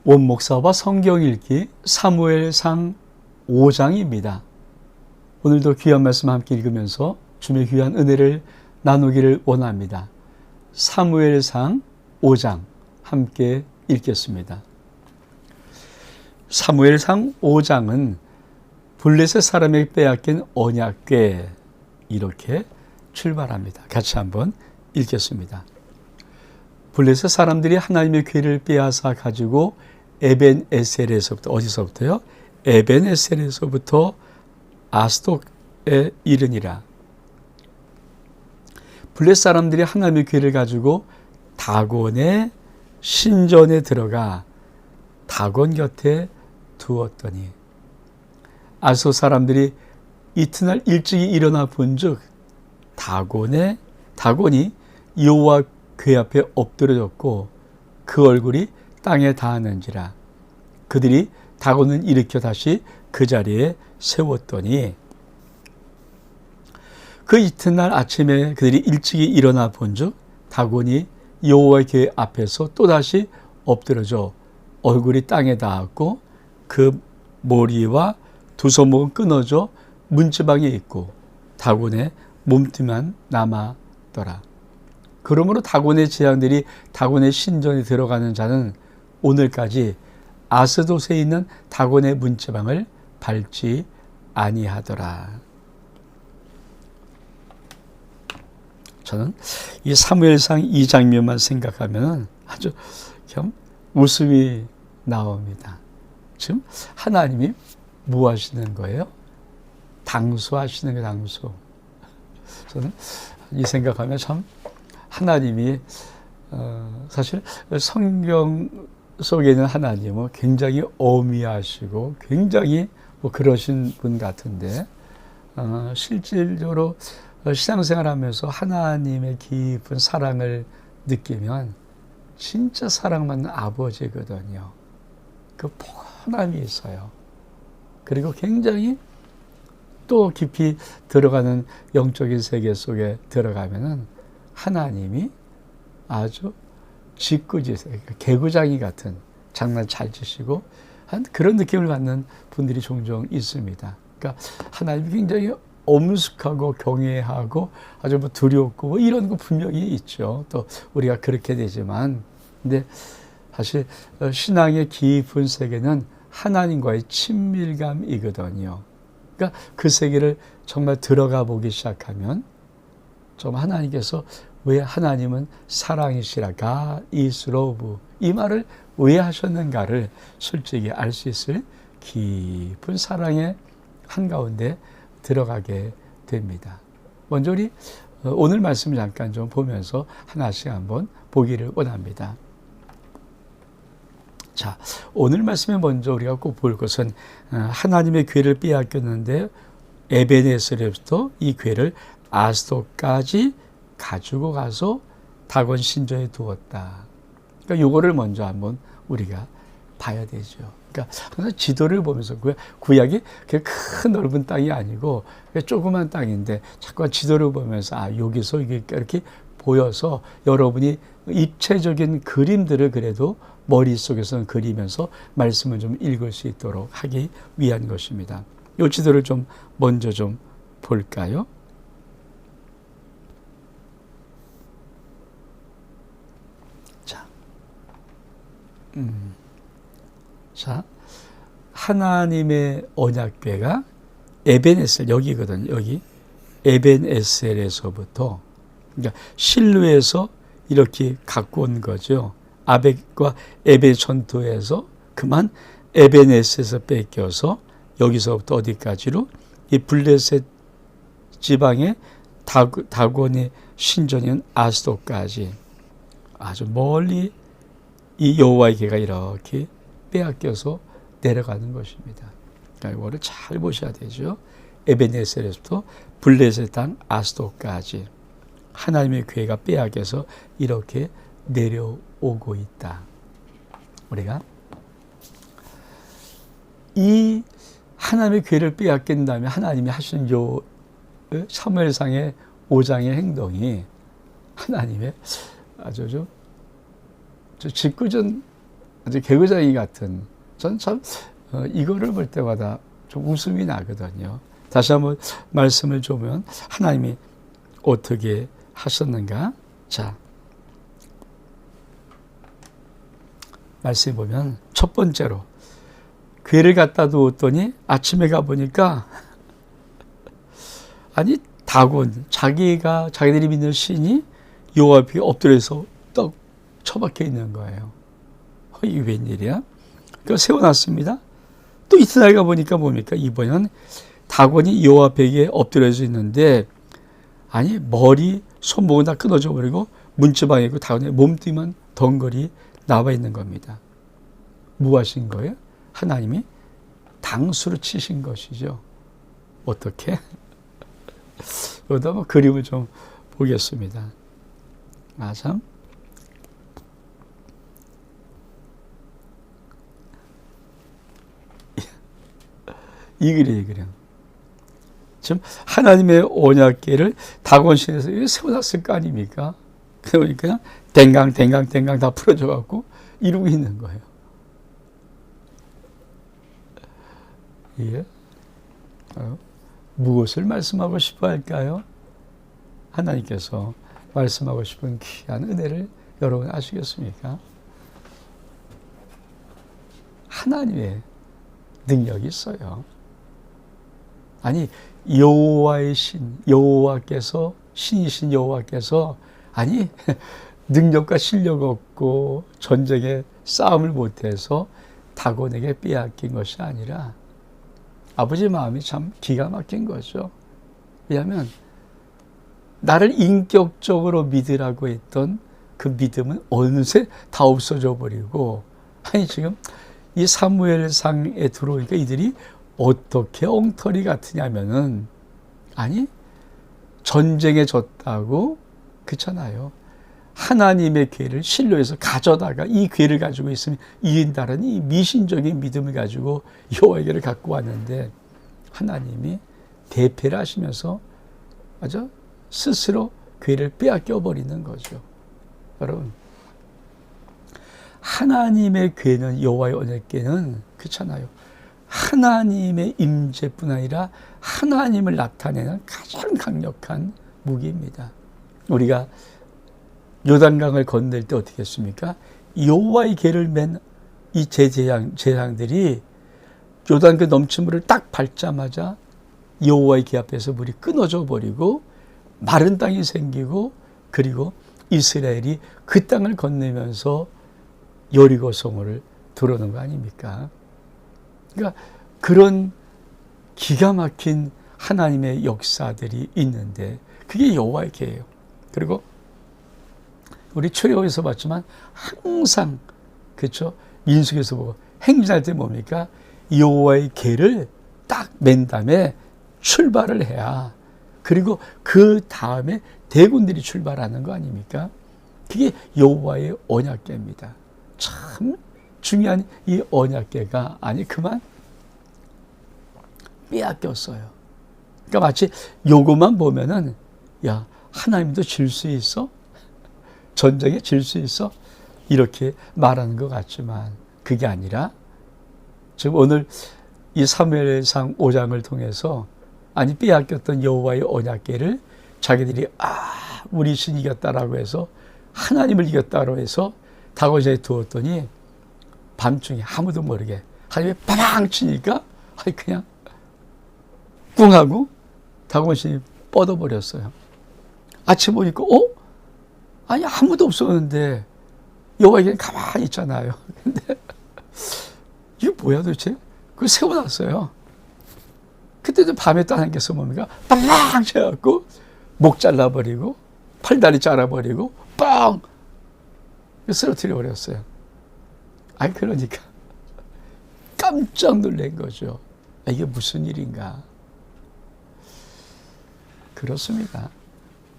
원목사와 성경 읽기 사무엘상 5장입니다. 오늘도 귀한 말씀 함께 읽으면서 주님의 귀한 은혜를 나누기를 원합니다. 사무엘상 5장 함께 읽겠습니다. 사무엘상 5장은 블레셋 사람에게 빼앗긴 언약궤, 이렇게 출발합니다. 같이 한번 읽겠습니다. 블레셋 사람들이 하나님의 궤를 빼앗아 가지고 에벤에셀에서부터, 어디서부터요? 에벤에셀에서부터 아스돗에 이르니라. 블레셋 사람들이 하나님의 궤를 가지고 다곤의 신전에 들어가 다곤 곁에 두었더니, 아스돗 사람들이 이튿날 일찍이 일어나 본즉 다곤이 여호와 궤 앞에 엎드려졌고 그 얼굴이 땅에 닿았는지라. 그들이 다곤을 일으켜 다시 그 자리에 세웠더니, 그 이튿날 아침에 그들이 일찍이 일어나 본즉 다곤이 여호와 궤 앞에서 또다시 엎드려져 얼굴이 땅에 닿았고 그 머리와 두 손목은 끊어져 문지방에 있고 다곤의 몸뚱이만 남았더라. 그러므로 다곤의 재앙들이 다곤의 신전에 들어가는 자는 오늘까지 아스돗에 있는 다곤의 문지방을 밟지 아니하더라. 저는 이 사무엘상 이 장면만 생각하면 아주 참 웃음이 나옵니다. 지금 하나님이 뭐 하시는 거예요? 당수하시는 거예요, 당수. 저는 이 생각하면 참 하나님이 사실 성경 속에 있는 하나님은 굉장히 어미하시고 굉장히 뭐 그러신 분 같은데, 실질적으로 신앙생활하면서 하나님의 깊은 사랑을 느끼면 진짜 사랑받는 아버지거든요. 그 포근함이 있어요. 그리고 굉장히 또 깊이 들어가는 영적인 세계 속에 들어가면은 하나님이 아주 짓궂으세요. 개구장이 같은 장난 잘 치시고 한 그런 느낌을 받는 분들이 종종 있습니다. 그러니까 하나님이 굉장히 엄숙하고 경외하고 아주 뭐 두렵고 뭐 이런 거 분명히 있죠. 또 우리가 그렇게 되지만, 근데 사실 신앙의 깊은 세계는 하나님과의 친밀감이거든요. 그러니까 그 세계를 정말 들어가 보기 시작하면 좀 하나님께서 왜 하나님은 사랑이시라, God is love, 이 말을 왜 하셨는가를 솔직히 알 수 있을 깊은 사랑의 한가운데 들어가게 됩니다. 먼저 우리 오늘 말씀 잠깐 좀 보면서 하나씩 한번 보기를 원합니다. 자, 오늘 말씀에 먼저 우리가 꼭 볼 것은 하나님의 궤를 빼앗겼는데 에벤에셀에서부터 이 궤를 아스돗까지 가지고 가서 다곤 신전에 두었다. 그러니까 요거를 먼저 한번 우리가 봐야 되죠. 그러니까 항상 지도를 보면서 구약이 큰 넓은 땅이 아니고 조그만 땅인데 자꾸 지도를 보면서 여기서 이렇게 보여서 여러분이 입체적인 그림들을 그래도 머릿속에서 그리면서 말씀을 좀 읽을 수 있도록 하기 위한 것입니다. 이 지도를 좀 먼저 좀 볼까요? 자, 하나님의 언약궤가 에벤에셀, 여기거든요. 여기 에벤에셀에서부터, 그러니까 실로에서 이렇게 갖고 온 거죠. 아벡과 에벤 전투에서 그만 에벤에셀에서 뺏겨서 여기서부터 어디까지로? 이 블레셋 지방의 다곤의 신전인 아스돗까지 아주 멀리 이 여호와의 궤가 이렇게 빼앗겨서 내려가는 것입니다. 그러니까 이거를 잘 보셔야 되죠. 에벤에셀에서부터 블레셋 땅 아스돗까지 하나님의 궤가 빼앗겨서 이렇게 내려오고 있다. 우리가 이 하나님의 궤를 빼앗긴 다음에 하나님이 하신 요 사무엘상의 5장의 행동이 하나님의 아주 좀 짓궂은 아주 개구장이 같은, 전 참 이거를 볼 때마다 좀 웃음이 나거든요. 다시 한번 말씀을 주면 하나님이 어떻게 하셨는가? 자, 말씀해 보면 첫 번째로 궤를 갖다 두었더니 아침에 가보니까 아니 다곤, 자기들이 믿는 신이 여호와 앞에 엎드려서 떡 처박혀 있는 거예요. 이게 웬일이야? 그거 세워놨습니다. 또 이튿날 가보니까 뭡니까? 이번엔 다곤이 여호와 앞에 엎드려져 있는데, 아니 머리, 손목은 다 끊어져 버리고 문지방에 있고 다곤의 몸뚱이만 덩거리 나와 있는 겁니다. 뭐 하신 거예요? 하나님이 당수로 치신 것이죠. 어떻게? 여기다 한번 그림을 좀 보겠습니다. 아, 참. 이 그림. 지금 하나님의 언약궤를 다곤신에서 세워놨을 거 아닙니까? 그러니까 댕강 다 풀어져 갖고 이루고 있는 거예요. 예. 무엇을 말씀하고 싶어 할까요? 하나님께서 말씀하고 싶은 귀한 은혜를 여러분 아시겠습니까? 하나님의 능력이 있어요. 아니 여호와의 신, 여호와께서, 신이신 여호와께서 아니 능력과 실력 없고 전쟁에 싸움을 못해서 다곤에게 빼앗긴 것이 아니라 아버지 마음이 참 기가 막힌 거죠. 왜냐하면 나를 인격적으로 믿으라고 했던 그 믿음은 어느새 다 없어져 버리고, 아니 지금 이 사무엘상에 들어오니까 이들이 어떻게 엉터리 같으냐면은, 아니 전쟁에 졌다고, 그렇잖아요. 하나님의 궤를 실로에서 가져다가 이 궤를 가지고 있으면 이긴다는 이 미신적인 믿음을 가지고 여호와에게를 갖고 왔는데, 하나님이 대패를 하시면서 맞아? 스스로 궤를 빼앗겨 버리는 거죠. 여러분, 하나님의 궤는, 여호와의 언약궤는 그렇잖아요. 하나님의 임재뿐 아니라 하나님을 나타내는 가장 강력한 무기입니다. 우리가 요단강을 건널 때 어떻게 했습니까? 여호와의 궤를 맨 이 제사장들이 요단 그 넘친 물을 딱 밟자마자 여호와의 궤 앞에서 물이 끊어져 버리고 마른 땅이 생기고, 그리고 이스라엘이 그 땅을 건너면서 여리고 성을 들어오는 거 아닙니까? 그러니까 그런 기가 막힌 하나님의 역사들이 있는데 그게 여호와의 궤예요. 그리고 우리 출애굽에서 봤지만 항상 그렇죠. 민수기에서 보고 행진할 때 뭡니까? 여호와의 궤를 딱 맨 다음에 출발을 해야, 그리고 그 다음에 대군들이 출발하는 거 아닙니까? 그게 여호와의 언약궤입니다. 참 중요한 이 언약궤가 아니 그만 빼앗겼어요. 그러니까 마치 요것만 보면은 야, 하나님도 질 수 있어? 전쟁에 질 수 있어? 이렇게 말하는 것 같지만 그게 아니라, 지금 오늘 이 사무엘상 5장을 통해서 아니 빼앗겼던 여호와의 언약궤를 자기들이 우리 신 이겼다라고 해서 하나님을 이겼다고 해서 다곤에 두었더니 밤중에 아무도 모르게 하나님이 빠방 치니까 아니 그냥 꿍 하고 다곤신이 뻗어버렸어요. 아침 보니까 아니 아무도 없었는데 여호와에게는 가만히 있잖아요. 근데 이게 뭐야 도대체? 그걸 세워놨어요. 그때도 밤에 따는 게 뭡니까? 빵 쳐갖고 목 잘라버리고 팔다리 잘라버리고 빵 쓰러뜨려 버렸어요. 아니 그러니까 깜짝 놀란 거죠. 이게 무슨 일인가? 그렇습니다.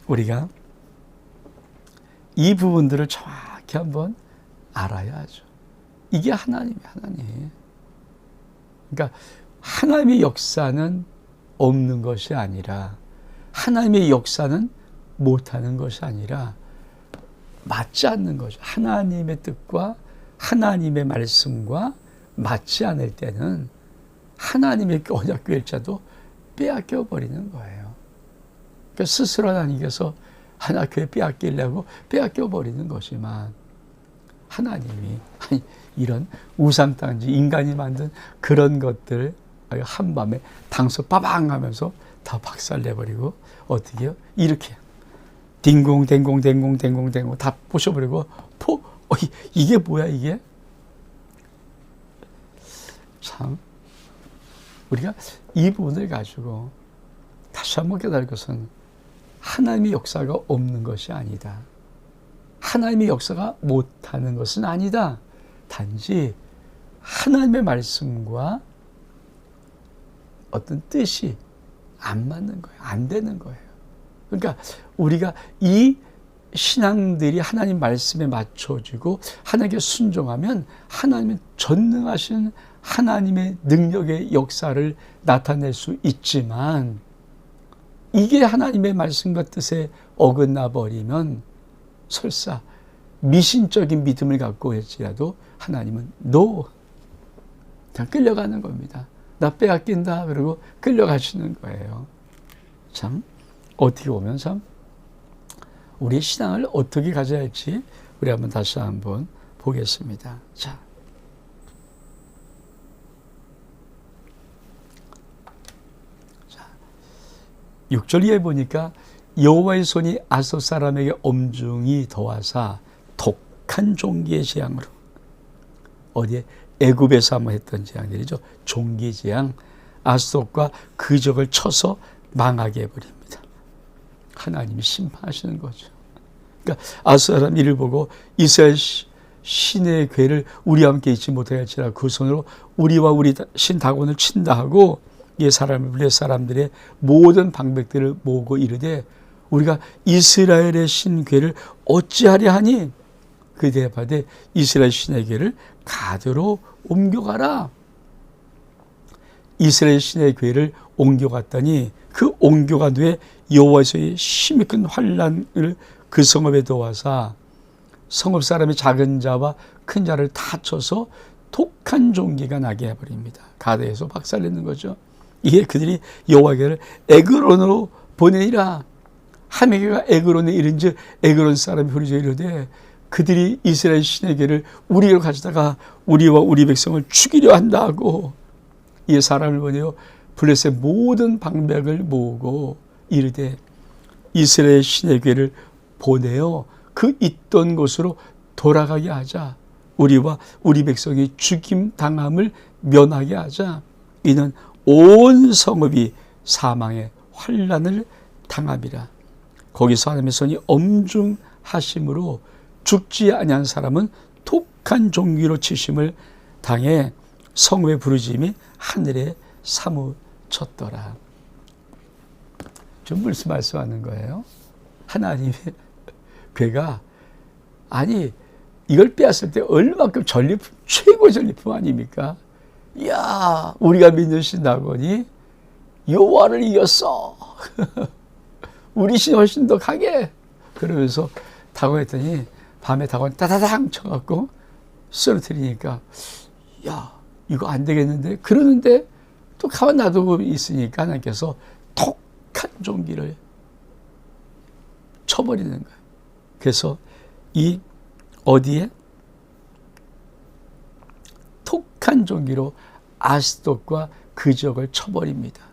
우리가 이 부분들을 정확히 한번 알아야 하죠. 이게 하나님. 그러니까 하나님의 역사는 없는 것이 아니라, 하나님의 역사는 못하는 것이 아니라 맞지 않는 거죠. 하나님의 뜻과 하나님의 말씀과 맞지 않을 때는 하나님의 언약궤일자도 빼앗겨 버리는 거예요. 그러니까 스스로 하나님께서 하나 교회 빼앗기려고 빼앗겨 버리는 것이지만 하나님이 이런 우상단지 인간이 만든 그런 것들 한밤에 당수 빠방 하면서 다 박살내버리고 어떻게 해요? 이렇게 딩공댕공댕공댕공댕공 다 부셔버리고 이게 뭐야 이게? 참 우리가 이 부분을 가지고 다시 한번 깨달을 것은 하나님의 역사가 없는 것이 아니다. 하나님의 역사가 못하는 것은 아니다. 단지 하나님의 말씀과 어떤 뜻이 안 맞는 거예요. 안 되는 거예요. 그러니까 우리가 이 신앙들이 하나님 말씀에 맞춰지고 하나님께 순종하면 하나님은 전능하신 하나님의 능력의 역사를 나타낼 수 있지만 이게 하나님의 말씀과 뜻에 어긋나 버리면 설사 미신적인 믿음을 갖고 할지라도 하나님은 그냥 끌려가는 겁니다. 나 빼앗긴다 그러고 끌려가시는 거예요. 참 어떻게 보면 참 우리의 신앙을 어떻게 가져야 할지 우리 한번 다시 한번 보겠습니다. 자, 6절 이하에 보니까 여호와의 손이 아솔 사람에게 엄중히 더하사 독한 종기의 재앙으로 어디에 애굽에서 한번 했던 재앙들이죠. 종기 재앙 아솔과 그 적을 쳐서 망하게 해버립니다. 하나님이 심판하시는 거죠. 그러니까 아솔 사람 이를 보고 이스라엘 신의 괴를 우리와 함께 있지 못하게 할지라 그 손으로 우리와 우리 신 다곤을 친다 하고 이 사람을 불려 사람들의 모든 방백들을 모으고 이르되 우리가 이스라엘의 신궤를 어찌하려 하니 그 대답하되 이스라엘 신의 궤를 가드로 옮겨가라. 이스라엘 신의 궤를 옮겨갔더니 그 옮겨간 후에 여호와의 심히 큰 환난을 그 성읍에 도와사 성읍 사람의 작은 자와 큰 자를 다 쳐서 독한 종기가 나게 해버립니다. 가드에서 박살내는 거죠. 이게 그들이 여호와께를 에그론으로 보내니라. 하메게가 에그론에 이른즉 에그론 사람이 부르짖어 이르되 그들이 이스라엘 신에게를 우리로 가져다가 우리와 우리 백성을 죽이려 한다 하고 이 사람을 보내어 블레셋 모든 방백을 모으고 이르되 이스라엘 신에게를 보내어 그 있던 곳으로 돌아가게 하자. 우리와 우리 백성이 죽임 당함을 면하게 하자. 이는 온 성읍이 사망의 환난을 당함이라. 거기서 하나님의 손이 엄중하심으로 죽지 아니한 사람은 독한 종기로 치심을 당해 성읍의 부르짖음이 하늘에 사무쳤더라. 좀 무슨 말씀하는 거예요? 하나님의 괴가 아니 이걸 빼앗을 때 얼마큼 전리품 최고 전리품 아닙니까? 이야 우리가 믿는 신 다곤이 여호와를 이겼어. 우리 신 훨씬 더 강해. 그러면서 다곤 했더니 밤에 다곤 따다당 쳐갖고 쓰러뜨리니까 야 이거 안 되겠는데 그러는데 또 가만 놔두고 있으니까 하나님께서 독한 종기를 쳐버리는 거예요. 그래서 이 어디에 독한 종기로 아스돗과 그 적을 쳐버립니다.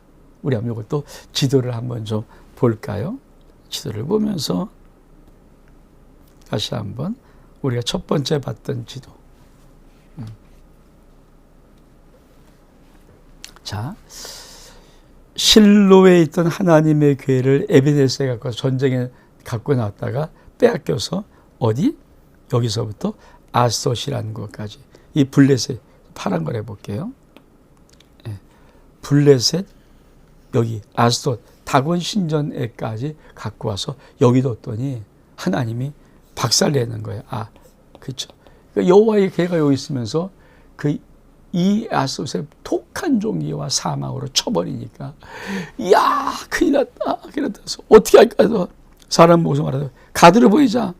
우리 한번 이것도 지도를 한번 좀 볼까요? 지도를 보면서 다시 한번 우리가 첫 번째 봤던 지도. 자, 실로에 있던 하나님의 궤를 에베네스에 갖고 전쟁에 갖고 나왔다가 빼앗겨서 어디? 여기서부터 아스돗이라는 것까지 이 블레셋 파란 걸 해볼게요. 네. 블레셋 여기 아스돗 다곤 신전에까지 갖고 와서 여기 뒀더니 하나님이 박살내는 거예요. 그렇죠. 그러니까 여호와의 궤가 여기 있으면서 이 아스돗의 독한 종기와 사망으로 쳐버리니까 이야 큰일 났다. 어떻게 할까 해서 사람 모습 알아서 가드를 보이자.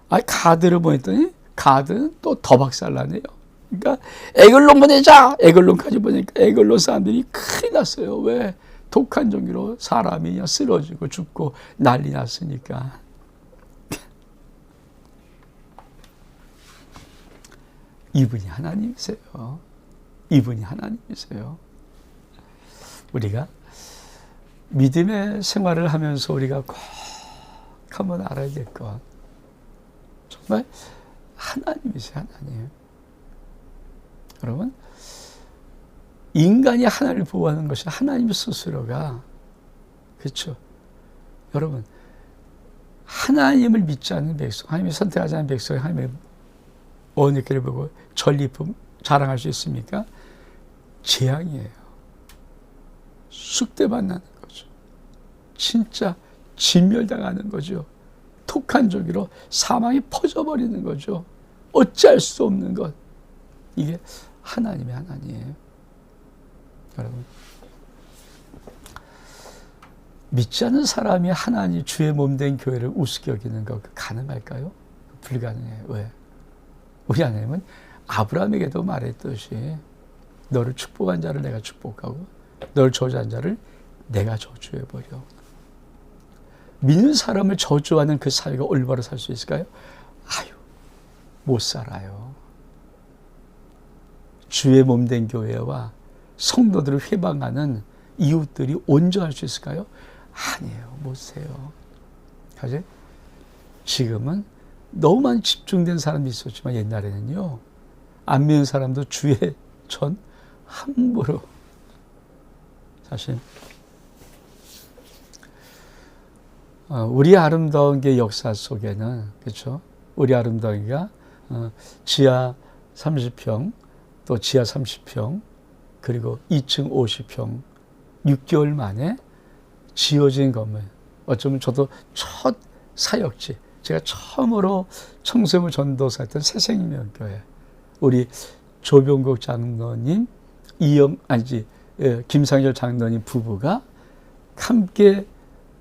가드를 보냈더니 가드는 또 더 박살나네요. 그러니까 에글론 보내자. 에글론까지 보니까 에글론 사람들이 큰일 났어요. 왜? 독한 종기로 사람이 그냥 쓰러지고 죽고 난리 났으니까. 이분이 하나님이세요. 이분이 하나님이세요. 우리가 믿음의 생활을 하면서 우리가 꼭 한번 알아야 될 것, 정말 하나님이세요. 하나님. 여러분, 인간이 하나님을 보호하는 것이 하나님 스스로가, 그렇죠? 여러분, 하나님을 믿지 않는 백성, 하나님이 선택하지 않는 백성이 하나님의 언약궤를 보고 전리품 자랑할 수 있습니까? 재앙이에요. 쑥대밭나는 거죠. 진짜 진멸당하는 거죠. 독한 종기로 사망이 퍼져버리는 거죠. 어찌할 수 없는 것. 이게 하나님의 하나님이에요. 여러분, 믿지 않는 사람이 하나님 주의 몸된 교회를 우습게 여기는 거 가능할까요? 불가능해요. 왜? 우리 하나님은 아브라함에게도 말했듯이 너를 축복한 자를 내가 축복하고 너를 저주한 자를 내가 저주해버려. 믿는 사람을 저주하는 그 사회가 올바로 살 수 있을까요? 아유, 못 살아요. 주의 몸된 교회와 성도들을 회방하는 이웃들이 온전할 수 있을까요? 아니에요. 못 세요. 가지? 지금은 너무 많이 집중된 사람이 있었지만 옛날에는요, 안 믿는 사람도 주의 전 함부로, 사실 우리 아름다운 게 역사 속에는, 그렇죠? 우리 아름다운 게가 지하 30평, 또 지하 30평, 그리고 2층 50평, 6개월 만에 지어진 건물. 어쩌면 저도 첫 사역지, 제가 처음으로 청소년 전도사였던 새생명교회, 우리 조병국 장로님, 김상열 장로님 부부가 함께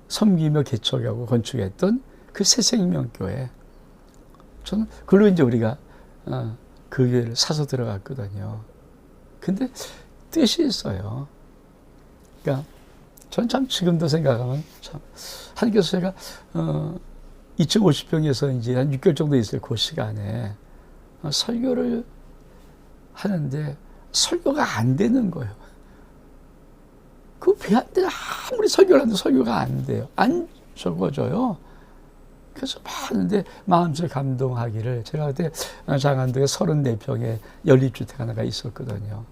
섬기며 개척하고 건축했던 그 새생명교회. 저는 그걸로 이제 우리가 그 교회를 사서 들어갔거든요. 근데 뜻이 있어요. 그러니까 전 참 지금도 생각하면 참, 한 교수가 250평에서 이제 한 6개월 정도 있을 그 시간에 설교를 하는데 설교가 안 되는 거예요. 그 배한테 아무리 설교를 하는데 설교가 안 돼요. 안 적어져요. 그래서 막 하는데 마음속에 감동하기를, 제가 그때 장안동에 34평의 연립주택 하나가 있었거든요.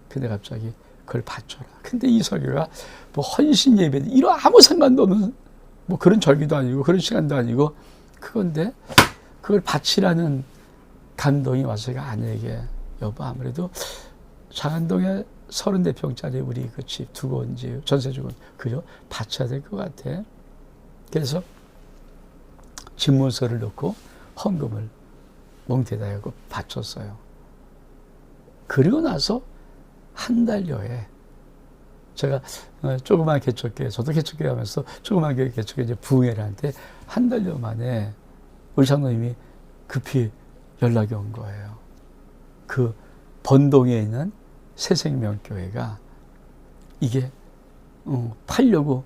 근데 갑자기 그걸 바쳐라. 근데 이 설교가 뭐 헌신 예배, 이런 아무 상관도 없는 뭐 그런 절기도 아니고 그런 시간도 아니고 그건데 그걸 바치라는 감동이 와서 제가 아내에게, 여보, 아무래도 장안동에 34평짜리 우리 그 집 두고 이제 전세 주고 그죠? 바쳐야 될 것 같아. 그래서 집문서를 넣고 헌금을 몽태다 하고 바쳤어요. 그리고 나서 한 달여에 제가 조그만 개척교회, 저도 개척교회 하면서 조그만 개척교회 이제 부흥회를 하는데 한 달여 만에 우리 장로님이 급히 연락이 온 거예요. 그 번동에 있는 새생명교회가 이게 팔려고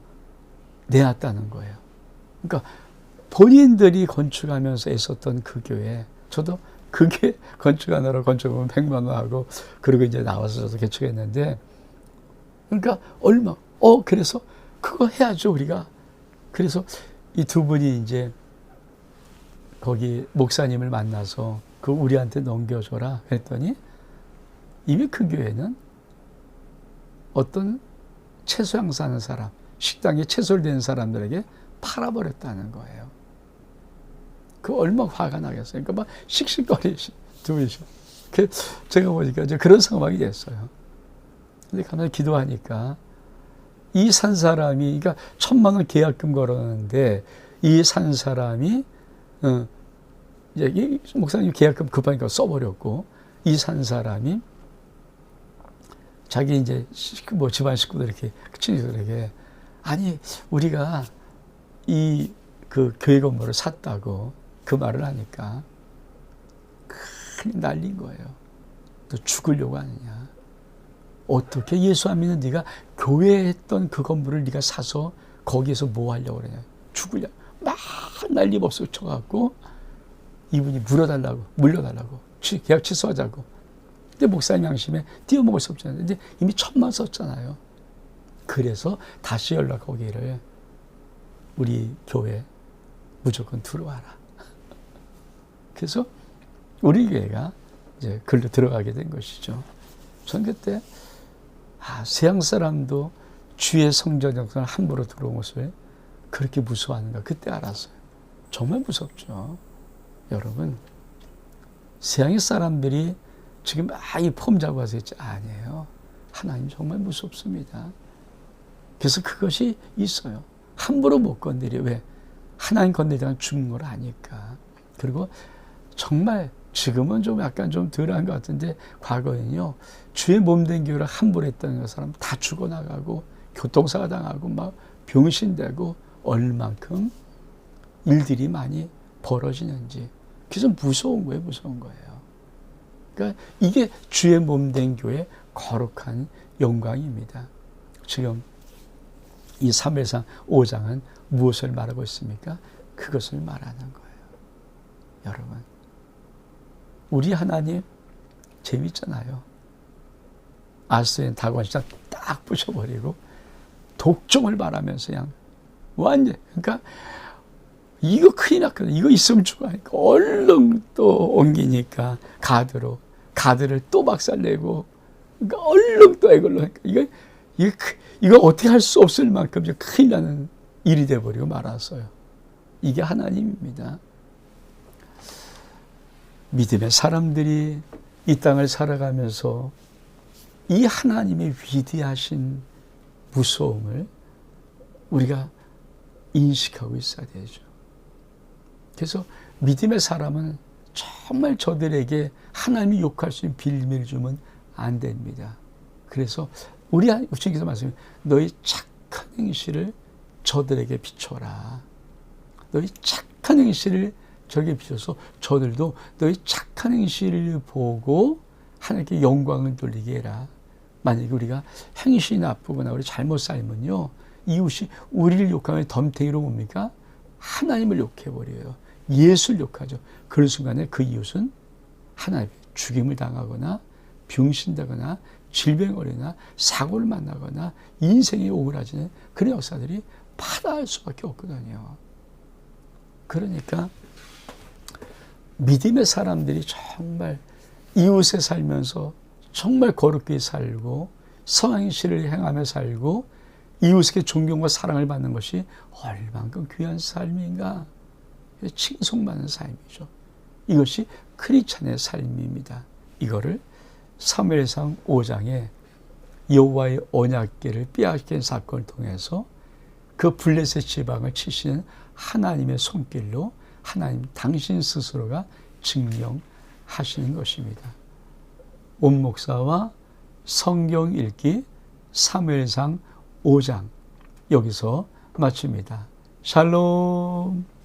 내놨다는 거예요. 그러니까 본인들이 건축하면서 애썼던 그 교회, 저도 그게 건축하느라 건축하면 100만 원 하고 그리고 이제 나와서 저도 개척했는데, 그러니까 얼마? 그래서 그거 해야죠 우리가. 그래서 이 두 분이 이제 거기 목사님을 만나서 그 우리한테 넘겨줘라 했더니 이미 그 교회는 어떤 채소 장사하는 사람, 식당에 채소를 대는 사람들에게 팔아버렸다는 거예요. 그 얼마나 화가 나겠어요. 그러니까 막 씩씩거리시, 제가 보니까 이제 그런 상황이 됐어요. 근데 가만히 기도하니까 이 산 사람이, 그러니까 1,000만 원 계약금 걸었는데 이 산 사람이 이제 목사님 계약금 급하니까 써버렸고, 이 산 사람이 자기 이제 뭐 집안 식구들 이렇게 친구들에게, 아니 우리가 이 그 교회 건물을 샀다고 그 말을 하니까 많이 날린 거예요. 너 죽으려고 하느냐? 어떻게 예수 안 믿는 네가 교회에 했던 그 건물을 네가 사서 거기에서 뭐 하려고 그러냐? 죽으려. 막 난리 법석 쳐갖고 이분이 물려달라고 계약 취소하자고. 근데 목사님 양심에 띄워먹을 수 없잖아요. 근데 이미 1,000만 썼잖아요. 그래서 다시 연락 오기를 우리 교회 무조건 들어와라. 그래서 우리 교회가 이제 글로 들어가게 된 것이죠. 전 그때 세상 사람도 주의 성전 역사를 함부로 들어온 것을 그렇게 무서워하는가 그때 알았어요. 정말 무섭죠. 여러분, 세상의 사람들이 지금 이 폼 잡고 와서 있지 아니에요. 하나님 정말 무섭습니다. 그래서 그것이 있어요. 함부로 못 건드려. 왜? 하나님 건드리다가 죽는 걸 아니까. 그리고 정말 지금은 좀 약간 좀 덜한 것 같은데 과거에는요, 주의 몸된 교회를 함부로 했다는 사람 다 죽어나가고 교통사고 당하고 막 병신되고 얼만큼 일들이 많이 벌어지는지. 그래서 무서운 거예요. 그러니까 이게 주의 몸된 교회의 거룩한 영광입니다. 지금 이 사무엘상 5장은 무엇을 말하고 있습니까? 그것을 말하는 거예요. 여러분, 우리 하나님 재밌잖아요. 아스엔 다곤 진짜 딱 부셔버리고 독종을 말하면서 그냥 완전, 그러니까 이거 큰일 났거든. 이거 있으면 죽어하니까 얼른 또 옮기니까 가드를 또 박살내고, 그러니까 얼른 또 이걸로 하니까 이거 어떻게 할 수 없을 만큼 큰일 나는 일이 돼버리고 말았어요. 이게 하나님입니다. 믿음의 사람들이 이 땅을 살아가면서 이 하나님의 위대하신 무서움을 우리가 인식하고 있어야 되죠. 그래서 믿음의 사람은 정말 저들에게 하나님이 욕할 수 있는 빌미를 주면 안 됩니다. 그래서 우리 주님께서 말씀해 너희 착한 행실을 저들에게 비춰라. 너희 착한 행실을 저에게 비춰서 저들도 너희 착한 행실을 보고 하나님께 영광을 돌리게 해라. 만약에 우리가 행실이 나쁘거나 우리 잘못 살면요, 이웃이 우리를 욕하면 덤탱이로 뭡니까? 하나님을 욕해버려요. 예수를 욕하죠. 그런 순간에 그 이웃은 하나님 죽임을 당하거나 병신되거나 질병에 걸리거나 사고를 만나거나 인생이 오그라지는 그런 역사들이 파다할 수밖에 없거든요. 그러니까 믿음의 사람들이 정말 이웃에 살면서 정말 거룩히 살고 성행실을 행하며 살고 이웃에게 존경과 사랑을 받는 것이 얼만큼 귀한 삶인가. 칭송받는 삶이죠. 이것이 크리스찬의 삶입니다. 이거를 사무엘상 5장에 여호와의 언약궤를 빼앗긴 사건을 통해서 그 블레셋 지방을 치시는 하나님의 손길로 하나님 당신 스스로가 증명하시는 것입니다. 온 목사와 성경 읽기 사무엘상 5장 여기서 마칩니다. 샬롬.